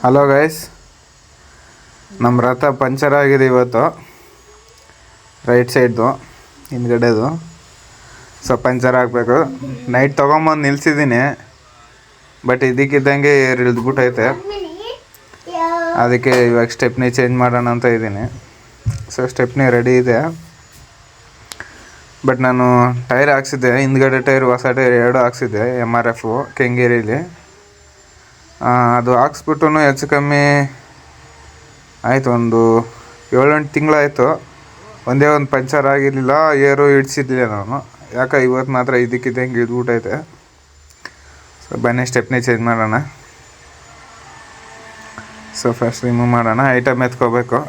Hello guys, ನಮ್ಮ ರಥ puncture ಆಗಿದೆ ಇವತ್ತು. ರೈಟ್ ಸೈಡ್ದು ಹಿಂದ್ಗಡೆದು ಪಂಚರ್ ಹಾಕಬೇಕು. ನೈಟ್ ತೊಗೊಂಬಂದು ನಿಲ್ಸಿದ್ದೀನಿ, ಬಟ್ ಇದಕ್ಕಿದ್ದಂಗೆ ಇಳಿದ್ಬಿಟ್ಟೈತೆ. ಅದಕ್ಕೆ ಇವಾಗ ಸ್ಟೆಪ್ನಿ ಚೇಂಜ್ ಮಾಡೋಣ ಅಂತ ಇದ್ದೀನಿ. ಸ್ಟೆಪ್ನಿ ರೆಡಿ ಇದೆ, ಬಟ್ ನಾನು ಟೈರ್ ಹಾಕ್ಸಿದ್ದೆ. ಹಿಂದ್ಗಡೆ ಟೈರ್, ಹೊಸ ಟೈರ್ 2 ಹಾಕ್ಸಿದ್ದೆ, MRF ಕೆಂಗೇರಿಲಿ. ಅದು ಹಾಕ್ಸ್ಬಿಟ್ಟು ಹೆಚ್ಚು ಕಮ್ಮಿ ಆಯಿತು, ಒಂದು 7-8 ತಿಂಗಳಾಯಿತು. ಒಂದೇ ಒಂದು ಪಂಚರ್ ಆಗಿರಲಿಲ್ಲ, ಏರು ಇಡ್ಸಿರ್ಲಿಲ್ಲ ನಾನು. ಯಾಕೆ ಇವತ್ತು ಮಾತ್ರ ಇದಕ್ಕಿದ್ದಂಗೆ ಇದ್ಬಿಟ್ಟೈತೆ. ಬನ್ನಿ ಸ್ಟೆಪ್ನಿ ಚೇಂಜ್ ಮಾಡೋಣ. ಫಸ್ಟ್ ರಿಮೂವ್ ಮಾಡೋಣ. ಐಟಮ್ ಎತ್ಕೋಬೇಕು,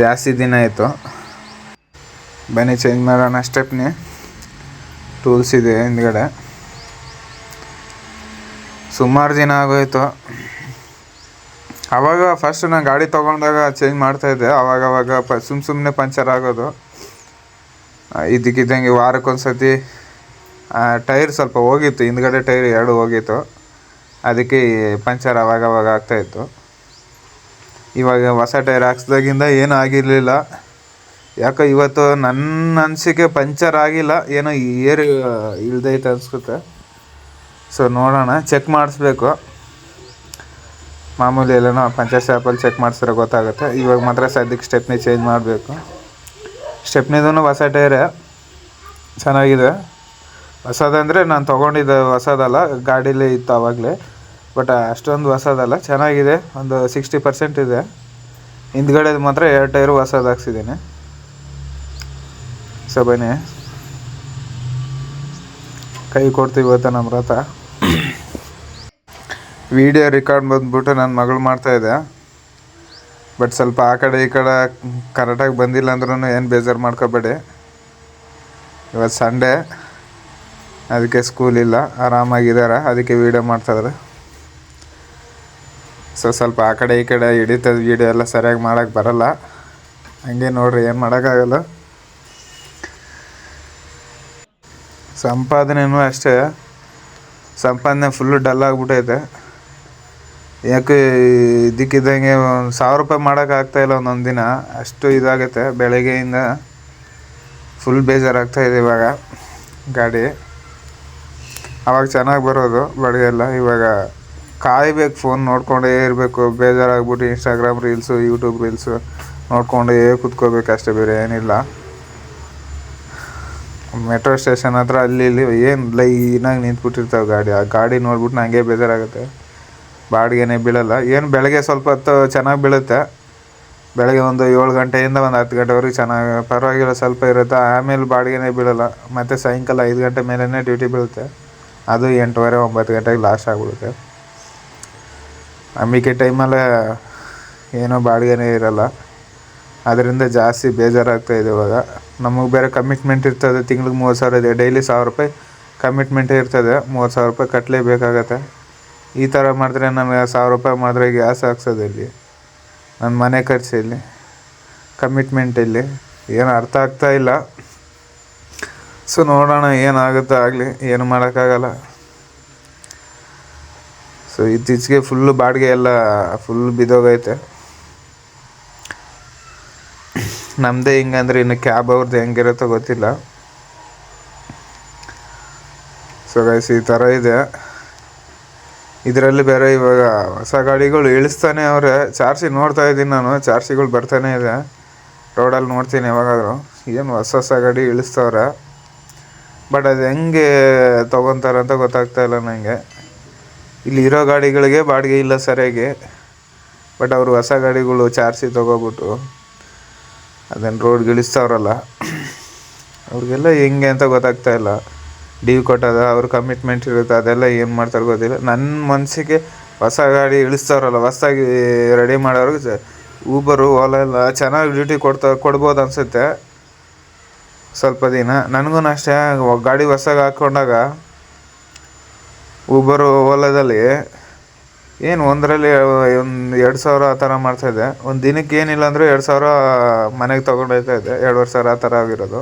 ಜಾಸ್ತಿ ದಿನ ಆಯಿತು. ಬನ್ನಿ ಚೇಂಜ್ ಮಾಡೋಣ ಸ್ಟೆಪ್ನಿ. ಟೂಲ್ಸ್ ಇದೆ ಹಿಂದ್ಗಡೆ. ಸುಮಾರು ದಿನ ಆಗೋಯ್ತು. ಆವಾಗ ಫಸ್ಟ್ ನಾನು ಗಾಡಿ ತೊಗೊಂಡಾಗ ಚೇಂಜ್ ಮಾಡ್ತಾಯಿದ್ದೆ. ಆವಾಗವಾಗ ಸುಮ್ಮನೆ ಪಂಚರ್ ಆಗೋದು. ಇದಕ್ಕಿದ್ದಂಗೆ ವಾರಕ್ಕೊಂದ್ಸತಿ ಟೈರ್ ಸ್ವಲ್ಪ ಹೋಗಿತ್ತು, ಹಿಂದ್ಗಡೆ ಟೈರ್ 2 ಹೋಗಿತ್ತು. ಅದಕ್ಕೆ ಪಂಚರ್ ಆವಾಗವಾಗ ಆಗ್ತಾಯಿತ್ತು. ಇವಾಗ ಹೊಸ ಟೈರ್ ಹಾಕ್ಸ್ದಾಗಿಂದ ಏನೂ ಆಗಿರಲಿಲ್ಲ. ಯಾಕೋ ಇವತ್ತು ನನ್ನ ಅನಿಸಿಕೆ ಪಂಚರ್ ಆಗಿಲ್ಲ, ಏನೋ ಏರ್ ಇಳ್ದೈತೆ ಅನಿಸುತ್ತೆ. ನೋಡೋಣ, ಚೆಕ್ ಮಾಡಿಸ್ಬೇಕು. ಮಾಮೂಲಿ ಎಲ್ಲನೋ ಪಂಚರ್ ಶಾಪಲ್ಲಿ ಚೆಕ್ ಮಾಡಿಸಿದ್ರೆ ಗೊತ್ತಾಗುತ್ತೆ. ಇವಾಗ ಮಾತ್ರ ಸದ್ಯಕ್ಕೆ ಸ್ಟೆಪ್ನಿ ಚೇಂಜ್ ಮಾಡಬೇಕು. ಸ್ಟೆಪ್ನಿದೂ ಹೊಸ ಟೈರೇ, ಚೆನ್ನಾಗಿದೆ. ಹೊಸದಂದರೆ ನಾನು ತೊಗೊಂಡಿದ್ದೆ ಹೊಸದಲ್ಲ, ಗಾಡೀಲೇ ಇತ್ತು ಆವಾಗಲೇ. ಬಟ್ ಅಷ್ಟೊಂದು ಹೊಸದಲ್ಲ, ಚೆನ್ನಾಗಿದೆ. ಒಂದು 60% ಇದೆ. ಹಿಂದ್ಗಡೆದು ಮಾತ್ರ 2 ಟೈರು ಹೊಸದು ಹಾಕ್ಸಿದ್ದೀನಿ. ಬನ್ನಿ ಕೈ ಕೊಡ್ತೀವಿ ಇವತ್ತು ನಮ್ಮ ರಥ. ವಿಡಿಯೋ ರೆಕಾರ್ಡ್ ಬಂದ್ಬಿಟ್ಟು ನನ್ನ ಮಗಳು ಮಾಡ್ತಾಯಿದ್ದೆ. ಬಟ್ ಸ್ವಲ್ಪ ಆ ಕಡೆ ಈ ಕಡೆ ಕರೆಕ್ಟಾಗಿ ಬಂದಿಲ್ಲ ಅಂದ್ರೂ ಏನು ಬೇಜಾರು ಮಾಡ್ಕೋಬೇಡಿ. ಇವತ್ತು ಸಂಡೇ, ಅದಕ್ಕೆ ಸ್ಕೂಲ್ ಇಲ್ಲ, ಆರಾಮಾಗಿದ್ದಾರೆ. ಅದಕ್ಕೆ ವೀಡಿಯೋ ಮಾಡ್ತಾಯಿದ್ದಾರೆ. ಸ್ವಲ್ಪ ಆ ಕಡೆ ಈ ಕಡೆ ಹಿಡಿತದ ವೀಡಿಯೋ ಎಲ್ಲ ಸರಿಯಾಗಿ ಮಾಡೋಕ್ಕೆ ಬರೋಲ್ಲ. ಹಂಗೆ ನೋಡ್ರಿ, ಏನು ಮಾಡೋಕ್ಕಾಗಲ್ಲ. ಸಂಪಾದನೆಯೂ ಅಷ್ಟೇ, ಸಂಪಾದನೆ ಫುಲ್ಲು ಡಲ್ ಆಗಿಬಿಟ್ಟೈತೆ. ಯಾಕೆ ಇದಕ್ಕಿದ್ದಂಗೆ 1000 ರೂಪಾಯಿ ಮಾಡೋಕ್ಕಾಗ್ತಾಯಿಲ್ಲ ಒಂದೊಂದು ದಿನ, ಅಷ್ಟು ಇದಾಗುತ್ತೆ. ಬೆಳಗ್ಗೆಯಿಂದ ಫುಲ್ ಬೇಜಾರಾಗ್ತಾಯಿದೆ. ಇವಾಗ ಗಾಡಿ ಆವಾಗ ಚೆನ್ನಾಗಿ ಬರೋದು ಬಾಡಿಗೆಲ್ಲ. ಇವಾಗ ಕಾಯಬೇಕು, ಫೋನ್ ನೋಡ್ಕೊಂಡೇ ಇರಬೇಕು. ಬೇಜಾರಾಗ್ಬಿಟ್ಟು ಇನ್ಸ್ಟಾಗ್ರಾಮ್ ರೀಲ್ಸು, ಯೂಟ್ಯೂಬ್ ರೀಲ್ಸು ನೋಡ್ಕೊಂಡೇ ಕೂತ್ಕೋಬೇಕು ಅಷ್ಟೇ, ಬೇರೆ ಏನಿಲ್ಲ. ಮೆಟ್ರೋ ಸ್ಟೇಷನ್ ಹತ್ರ ಅಲ್ಲಿ ಇಲ್ಲಿ ಏನು ಲೈನಾಗಿ ನಿಂತ್ಬಿಟ್ಟಿರ್ತಾವೆ ಗಾಡಿ. ಆ ಗಾಡಿ ನೋಡ್ಬಿಟ್ಟು ನನಗೆ ಬೇಜಾರಾಗುತ್ತೆ. ಬಾಡಿಗೆನೇ ಬೀಳಲ್ಲ. ಏನು ಬೆಳಗ್ಗೆ ಸ್ವಲ್ಪ ಹೊತ್ತು ಚೆನ್ನಾಗಿ ಬೀಳುತ್ತೆ. ಬೆಳಗ್ಗೆ ಒಂದು 7 ಗಂಟೆಯಿಂದ ಒಂದು 10 ಗಂಟೆವರೆಗೆ ಚೆನ್ನಾಗಿ ಪರವಾಗಿಲ್ಲ, ಸ್ವಲ್ಪ ಇರುತ್ತೆ. ಆಮೇಲೆ ಬಾಡಿಗೆನೇ ಬೀಳಲ್ಲ. ಮತ್ತು ಸಾಯಂಕಾಲ 5 ಗಂಟೆ ಮೇಲೇ ಡ್ಯೂಟಿ ಬೀಳುತ್ತೆ. ಅದು 8:30 9 ಗಂಟೆಗೆ ಲಾಸ್ಟ್ ಆಗಿಬಿಡುತ್ತೆ. ನಂಬಿಕೆ ಟೈಮಲ್ಲೇ ಏನೋ ಬಾಡಿಗೆನೇ ಇರಲ್ಲ. ಅದರಿಂದ ಜಾಸ್ತಿ ಬೇಜಾರಾಗ್ತಾಯಿದೆ ಇವಾಗ. ನಮಗೆ ಬೇರೆ ಕಮಿಟ್ಮೆಂಟ್ ಇರ್ತದೆ. ತಿಂಗ್ಳಿಗೆ 30,000 ಇದೆ, ಡೈಲಿ 1,000 ರೂಪಾಯಿ ಕಮಿಟ್ಮೆಂಟೇ ಇರ್ತದೆ. 30,000 ರೂಪಾಯಿ ಕಟ್ಟಲೇಬೇಕಾಗತ್ತೆ. ಈ ಥರ ಮಾಡಿದ್ರೆ ನನಗೆ 1,000 ರೂಪಾಯಿ ಮಾಡಿದ್ರೆ ಗ್ಯಾಸ್ ಹಾಕ್ಸೋದಿಲ್ಲಿ, ನನ್ನ ಮನೆ ಖರ್ಚು ಇಲ್ಲಿ, ಕಮಿಟ್ಮೆಂಟ್ ಇಲ್ಲಿ, ಏನು ಅರ್ಥ ಆಗ್ತಾಯಿಲ್ಲ. ನೋಡೋಣ, ಏನಾಗುತ್ತೋ ಆಗಲಿ, ಏನು ಮಾಡೋಕ್ಕಾಗಲ್ಲ. ಇತ್ತೀಚೆಗೆ ಫುಲ್ಲು ಬಾಡಿಗೆ ಎಲ್ಲ ಫುಲ್ ಬಿದ್ದೋಗೈತೆ. ನಮ್ಮದೇ ಹಿಂಗಂದ್ರೆ ಇನ್ನು ಕ್ಯಾಬ್ ಅವ್ರದ್ದು ಹೆಂಗಿರುತ್ತೋ ಗೊತ್ತಿಲ್ಲ. ಗೈಸ್, ಈ ಥರ ಇದೆ. ಇದರಲ್ಲಿ ಬೇರೆ ಇವಾಗ ಹೊಸ ಗಾಡಿಗಳು ಇಳಿಸ್ತಾನೆ ಅವರೇ. ಚಾರ್ಜಿ ನೋಡ್ತಾ ಇದ್ದೀನಿ ನಾನು, ಚಾರ್ಜಿಗಳು ಬರ್ತಾನೆ ಇದೆ. ರೋಡಲ್ಲಿ ನೋಡ್ತೀನಿ ಯಾವಾಗಾದರೂ. ಏನು ಹೊಸ ಗಾಡಿ ಇಳಿಸ್ತವ್ರೆ. ಬಟ್ ಅದು ಹೆಂಗೆ ತೊಗೊತಾರಂತ ಗೊತ್ತಾಗ್ತಾಯಿಲ್ಲ ನನಗೆ. ಇಲ್ಲಿ ಇರೋ ಗಾಡಿಗಳಿಗೆ ಬಾಡಿಗೆ ಇಲ್ಲ ಸರಿಯಾಗಿ. ಬಟ್ ಅವರು ಹೊಸ ಗಾಡಿಗಳು ಚಾರ್ಜಿ ತೊಗೊಬಿಟ್ಟು ಅದನ್ನು ರೋಡ್ಗೆ ಇಳಿಸ್ತವ್ರಲ್ಲ, ಅವ್ರಿಗೆಲ್ಲ ಹೆಂಗೆ ಅಂತ ಗೊತ್ತಾಗ್ತಾಯಿಲ್ಲ. ಡ್ಯೂ ಕೊಟ್ಟದ, ಅವ್ರ ಕಮಿಟ್ಮೆಂಟ್ ಇರುತ್ತೆ, ಅದೆಲ್ಲ ಏನು ಮಾಡ್ತಾರೆ ಗೊತ್ತಿಲ್ಲ. ನನ್ನ ಮನಸ್ಸಿಗೆ ಹೊಸ ಗಾಡಿ ಇಳಿಸ್ತವ್ರಲ್ಲ, ಹೊಸದಾಗಿ ರೆಡಿ ಮಾಡೋರಿಗೆ ಊಬರು, ಓಲಾ ಎಲ್ಲ ಚೆನ್ನಾಗಿ ಡ್ಯೂಟಿ ಕೊಡ್ಬೋದು ಅನಿಸುತ್ತೆ ಸ್ವಲ್ಪ ದಿನ. ನನಗೂ ಅಷ್ಟೇ, ಗಾಡಿ ಹೊಸದಾಗಿ ಹಾಕ್ಕೊಂಡಾಗ ಊಬರು, ಓಲಾದಲ್ಲಿ ಏನು ಒಂದರಲ್ಲಿ ಒಂದು 2,000 ಆ ಥರ ಮಾಡ್ತಾಯಿದ್ದೆ. ಒಂದು ದಿನಕ್ಕೆ ಏನಿಲ್ಲ ಅಂದರೆ 2,000 ಮನೆಗೆ ತೊಗೊಂಡೋಗ್ತಾಯಿದ್ದೆ. 2,500 ಆ ಥರ ಆಗಿರೋದು.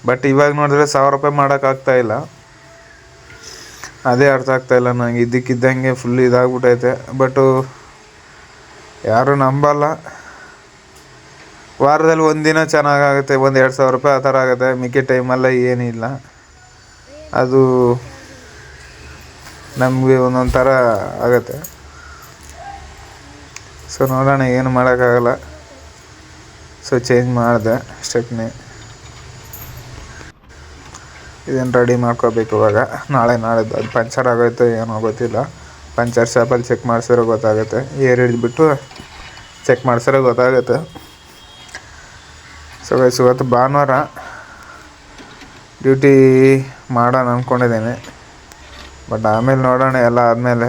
ಬಟ್ ಇವಾಗ ನೋಡಿದ್ರೆ 1,000 ರೂಪಾಯಿ ಮಾಡೋಕ್ಕಾಗ್ತಾಯಿಲ್ಲ. ಅದೇ ಅರ್ಥ ಆಗ್ತಾಯಿಲ್ಲ ನನಗೆ. ಇದ್ದಕ್ಕಿದ್ದಂಗೆ ಫುಲ್ ಇದಾಗ್ಬಿಟ್ಟೈತೆ. ಬಟ್ಟು ಯಾರೂ ನಂಬಲ್ಲ. ವಾರದಲ್ಲಿ ಒಂದಿನ ಚೆನ್ನಾಗಾಗುತ್ತೆ, 1-2 ಸಾವಿರ ರೂಪಾಯಿ ಆ ಥರ ಆಗುತ್ತೆ. ಮಿಕ್ಕಿದ ಟೈಮಲ್ಲ ಏನಿಲ್ಲ. ಅದು ನಮಗೆ ಒಂದೊಂದು ಥರ ಆಗುತ್ತೆ. ಸೊ ನೋಡೋಣ, ಏನು ಮಾಡೋಕ್ಕಾಗಲ್ಲ. ಸೊ ಚೇಂಜ್ ಮಾಡಿದೆ ಸ್ಟೆಪ್ನಿ. ಇದನ್ನು ರೆಡಿ ಮಾಡ್ಕೋಬೇಕು ಇವಾಗ. ನಾಳೆದು ಅದು ಪಂಚರ್ ಆಗೋಯ್ತು ಏನೋ ಗೊತ್ತಿಲ್ಲ. ಪಂಚರ್ ಶಾಪಲ್ಲಿ ಚೆಕ್ ಮಾಡಿಸಿರೋ ಗೊತ್ತಾಗುತ್ತೆ. ಏರ್ ಹಿಡಿದ್ಬಿಟ್ಟು ಚೆಕ್ ಮಾಡಿಸಿರೋ ಗೊತ್ತಾಗುತ್ತೆ. ಸೊ ಗೈಸ್, ಇವತ್ತು ಭಾನುವಾರ ಡ್ಯೂಟಿ ಮಾಡೋಣ ಅಂದ್ಕೊಂಡಿದ್ದೀನಿ. ಬಟ್ ಆಮೇಲೆ ನೋಡೋಣ, ಎಲ್ಲ ಆದಮೇಲೆ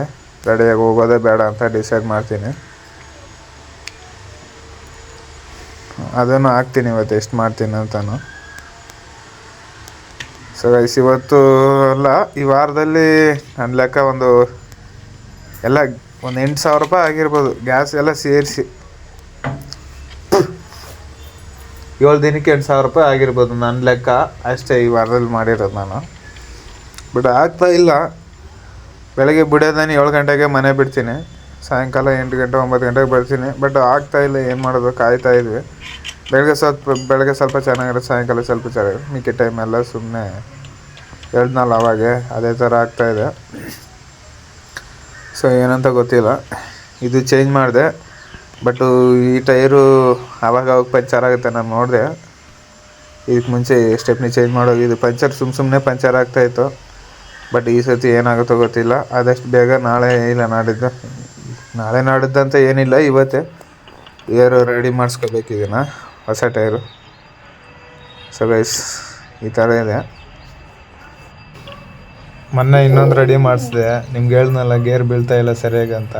ರೆಡಿಯಾಗಿ ಹೋಗೋದೇ ಬೇಡ ಅಂತ ಡಿಸೈಡ್ ಮಾಡ್ತೀನಿ. ಅದನ್ನು ಹಾಕ್ತೀನಿ ಇವತ್ತು ಎಷ್ಟು ಮಾಡ್ತೀನಿ ಅಂತಾನು. ಸೊ ಗೈಸ್, ಇವತ್ತು ಅಲ್ಲ, ಈ ವಾರದಲ್ಲಿ ನನ್ನ ಲೆಕ್ಕ ಒಂದು 8,000 ರೂಪಾಯಿ ಆಗಿರ್ಬೋದು. ಗ್ಯಾಸ್ ಎಲ್ಲ ಸೇರಿಸಿ 7 ದಿನಕ್ಕೆ 8,000 ರೂಪಾಯಿ ಆಗಿರ್ಬೋದು ನನ್ನ ಲೆಕ್ಕ ಅಷ್ಟೇ ಈ ವಾರದಲ್ಲಿ ಮಾಡಿರೋದು ನಾನು. ಬಟ್ ಆಗ್ತಾಯಿಲ್ಲ. ಬೆಳಗ್ಗೆ ಬಿಡೋದಾನೆ 7 ಗಂಟೆಗೆ ಮನೆ ಬಿಡ್ತೀನಿ, ಸಾಯಂಕಾಲ 8 ಗಂಟೆ 9 ಗಂಟೆಗೆ ಬರ್ತೀನಿ. ಬಟ್ ಆಗ್ತಾಯಿಲ್ಲ, ಏನು ಮಾಡೋದು, ಕಾಯ್ತಾಯಿದ್ವಿ. ಬೆಳಗ್ಗೆ ಸ್ವಲ್ಪ ಚೆನ್ನಾಗಿರುತ್ತೆ, ಸಾಯಂಕಾಲ ಸ್ವಲ್ಪ ಚೆನ್ನಾಗಿರುತ್ತೆ. ಮಿಕ್ಕಿ ಟೈಮೆಲ್ಲ ಸುಮ್ಮನೆ ಹೇಳ್ದ್ನಲ್ಲ ಅವಾಗೆ ಅದೇ ಥರ ಆಗ್ತಾಯಿದೆ. ಸೊ ಏನಂತ ಗೊತ್ತಿಲ್ಲ. ಇದು ಚೇಂಜ್ ಮಾಡಿದೆ. ಬಟ್ಟು ಈ ಟೈರು ಆವಾಗ ಪಂಚರ್ ಆಗುತ್ತೆ. ನಾನು ನೋಡಿದೆ ಇದಕ್ಕೆ ಮುಂಚೆ ಸ್ಟೆಪ್ನಿ ಚೇಂಜ್ ಮಾಡೋದು. ಇದು ಪಂಚರ್ ಸುಮ್ಮನೆ ಪಂಚರ್ ಆಗ್ತಾಯಿತ್ತು. ಬಟ್ ಈ ಸತಿ ಏನಾಗುತ್ತೋ ಗೊತ್ತಿಲ್ಲ. ಆದಷ್ಟು ಬೇಗ ನಾಳೆ ಇಲ್ಲ ನಾಡಿದ್ದಂತ ಏನಿಲ್ಲ, ಇವತ್ತೇ ಏರು ರೆಡಿ ಮಾಡಿಸ್ಕೋಬೇಕು ಇದನ್ನು, ಹೊಸ ಟೈರು. ಸೊ ಗೈಸ್, ಈ ಥರ ಇದೆ. ಮೊನ್ನೆ ಇನ್ನೊಂದು ರೆಡಿ ಮಾಡಿಸಿದೆ. ನಿಮ್ಗೆ ಹೇಳ್ದನಲ್ಲ ಗೇರ್ ಬೀಳ್ತಾಯಿಲ್ಲ ಸರಿಯಾಗಿ ಅಂತ.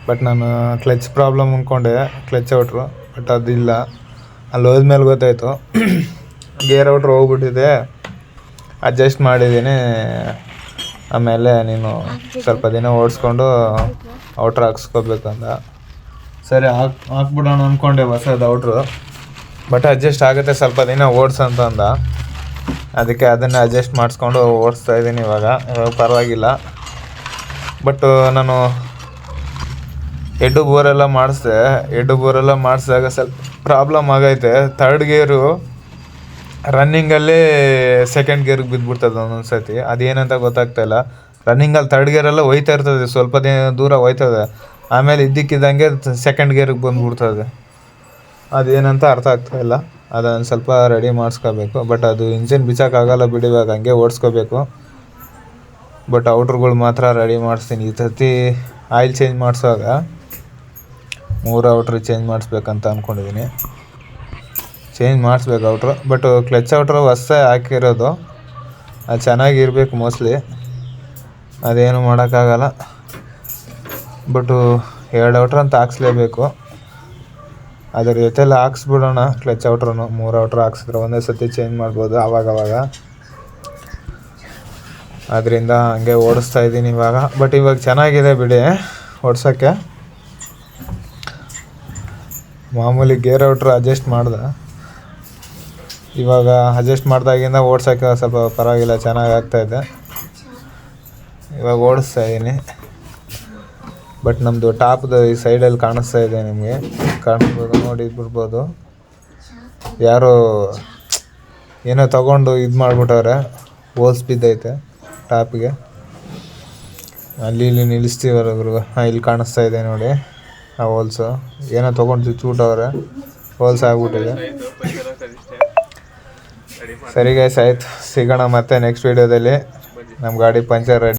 ಬಟ್ ನಾನು ಕ್ಲಚ್ ಪ್ರಾಬ್ಲಮ್ ಅಂದ್ಕೊಂಡೆ, ಕ್ಲಚ್ ಔಟ್ರು. ಬಟ್ ಅದಿಲ್ಲ. ಅಲ್ಲಿ ಹೋದ್ಮೇಲೆ ಗೊತ್ತಾಯಿತು ಗೇರ್ ಔಟ್ರು ಹೋಗ್ಬಿಟ್ಟಿದೆ. ಅಡ್ಜಸ್ಟ್ ಮಾಡಿದ್ದೀನಿ. ಆಮೇಲೆ ನೀನು ಸ್ವಲ್ಪ ದಿನ ಓಡಿಸ್ಕೊಂಡು ಔಟ್ರ್ ಹಾಕ್ಸ್ಕೋಬೇಕಂದ. ಸರಿ ಹಾಕ್ಬಿಡೋಣ ಅಂದ್ಕೊಂಡೆ ಹೊಸದು ಔಟ್ರು. ಬಟ್ ಅಡ್ಜಸ್ಟ್ ಆಗುತ್ತೆ, ಸ್ವಲ್ಪ ದಿನ ಓಡಿಸಂತ ಅಂದ. ಅದಕ್ಕೆ ಅದನ್ನು ಅಡ್ಜಸ್ಟ್ ಮಾಡಿಸ್ಕೊಂಡು ಓಡಿಸ್ತಾಯಿದ್ದೀನಿ ಇವಾಗ ಪರವಾಗಿಲ್ಲ. ಬಟ್ ನಾನು ಎಡ್ಡು ಬೋರೆಲ್ಲ ಮಾಡಿಸಿದಾಗ ಸ್ವಲ್ಪ ಪ್ರಾಬ್ಲಮ್ ಆಗೈತೆ. 3rd ಗೇರು ರನ್ನಿಂಗಲ್ಲೇ 2nd ಗೇರಿಗೆ ಬಿದ್ದುಬಿಡ್ತದೆ ಒಂದೊಂದು ಸತಿ. ಅದೇನಂತ ಗೊತ್ತಾಗ್ತಾಯಿಲ್ಲ. ರನ್ನಿಂಗಲ್ಲಿ 3rd ಗೇರೆಲ್ಲ ಹೋಯ್ತಾ ಇರ್ತದೆ, ಸ್ವಲ್ಪ ದೂರ ಹೋಯ್ತದೆ. ಆಮೇಲೆ ಇದ್ದಕ್ಕಿದ್ದಂಗೆ 2nd ಗೇರಿಗೆ ಬಂದುಬಿಡ್ತದೆ. ಅದೇನಂತ ಅರ್ಥ ಆಗ್ತಾಯಿಲ್ಲ. ಅದನ್ನು ಸ್ವಲ್ಪ ರೆಡಿ ಮಾಡಿಸ್ಕೋಬೇಕು. ಬಟ್ ಅದು ಇಂಜಿನ್ ಬಿಚ್ಚೋಕ್ಕಾಗಲ್ಲ ಬಿಡಿ, ಇವಾಗ ಹಂಗೆ ಓಡಿಸ್ಕೋಬೇಕು. ಬಟ್ ಔಟ್ರುಗಳು ಮಾತ್ರ ರೆಡಿ ಮಾಡಿಸ್ತೀನಿ. ಈ ಸರ್ತಿ ಆಯಿಲ್ ಚೇಂಜ್ ಮಾಡಿಸುವಾಗ 3 ಔಟ್ರು ಚೇಂಜ್ ಮಾಡಿಸ್ಬೇಕಂತ ಅಂದ್ಕೊಂಡಿದ್ದೀನಿ. ಚೇಂಜ್ ಮಾಡಿಸ್ಬೇಕು ಔಟ್ರು. ಬಟ್ ಕ್ಲಚ್ ಔಟ್ರು ಹೊಸ್ದಾಗಿ ಹಾಕಿರೋದು, ಅದು ಚೆನ್ನಾಗಿರ್ಬೇಕು ಮೋಸ್ಟ್ಲಿ. ಅದೇನು ಮಾಡೋಕ್ಕಾಗಲ್ಲ. ಬಟ್ಟು 2 ಔಟ್ರ್ ಅಂತ ಹಾಕ್ಸ್ಲೇಬೇಕು. ಅದ್ರ ಜೊತೆಲ್ಲ ಹಾಕ್ಸ್ಬಿಡೋಣ ಕ್ಲಚ್ ಔಟ್ರೂ. 3 ಔಟ್ರ್ ಹಾಕ್ಸಿದ್ರೆ ಒಂದೇ ಸತಿ ಚೇಂಜ್ ಮಾಡ್ಬೋದು ಆವಾಗವಾಗ. ಅದರಿಂದ ಹಂಗೆ ಓಡಿಸ್ತಾ ಇದ್ದೀನಿ ಇವಾಗ. ಬಟ್ ಇವಾಗ ಚೆನ್ನಾಗಿದೆ ಬಿಡಿ ಓಡ್ಸೋಕ್ಕೆ. ಮಾಮೂಲಿ ಗೇರ್ ಔಟ್ರ್ ಅಡ್ಜಸ್ಟ್ ಮಾಡ್ದೆ. ಇವಾಗ ಅಡ್ಜಸ್ಟ್ ಮಾಡಿದಾಗಿಂದ ಓಡ್ಸೋಕ್ಕೆ ಸ್ವಲ್ಪ ಪರವಾಗಿಲ್ಲ, ಚೆನ್ನಾಗಿ ಆಗ್ತಾಯಿದೆ. ಇವಾಗ ಓಡಿಸ್ತಾ ಇದ್ದೀನಿ. ಬಟ್ ನಮ್ಮದು ಟಾಪ್ದು ಈ ಸೈಡಲ್ಲಿ ಕಾಣಿಸ್ತಾ ಇದೆ, ನಿಮಗೆ ಕಾಣಿಸ್ಬೋದು, ನೋಡಿ ಬಿಡ್ಬೋದು. ಯಾರೋ ಏನೋ ತೊಗೊಂಡು ಇದು ಮಾಡಿಬಿಟ್ಟವ್ರೆ, ಹೋಲ್ಸ್ ಬಿದ್ದೈತೆ ಟಾಪಿಗೆ. ಇಲ್ಲಿ ನಿಲ್ಲಿಸ್ತೀವಲ್ಲ, ಇಲ್ಲಿ ಕಾಣಿಸ್ತಾ ಇದೆ ನೋಡಿ ಆ ಹೋಲ್ಸು. ಏನೋ ತೊಗೊಂಡು ಚೂಟವ್ರೆ, ಹೋಲ್ಸ್ ಆಗ್ಬಿಟ್ಟಿದೆ. ಸರಿ ಗೈಸ್, ಆಯಿತು, ಸಿಗೋಣ ಮತ್ತೆ ನೆಕ್ಸ್ಟ್ ವೀಡಿಯೋದಲ್ಲಿ. ನಮ್ಮ ಗಾಡಿ ಪಂಚರ್ ರೆಡಿ.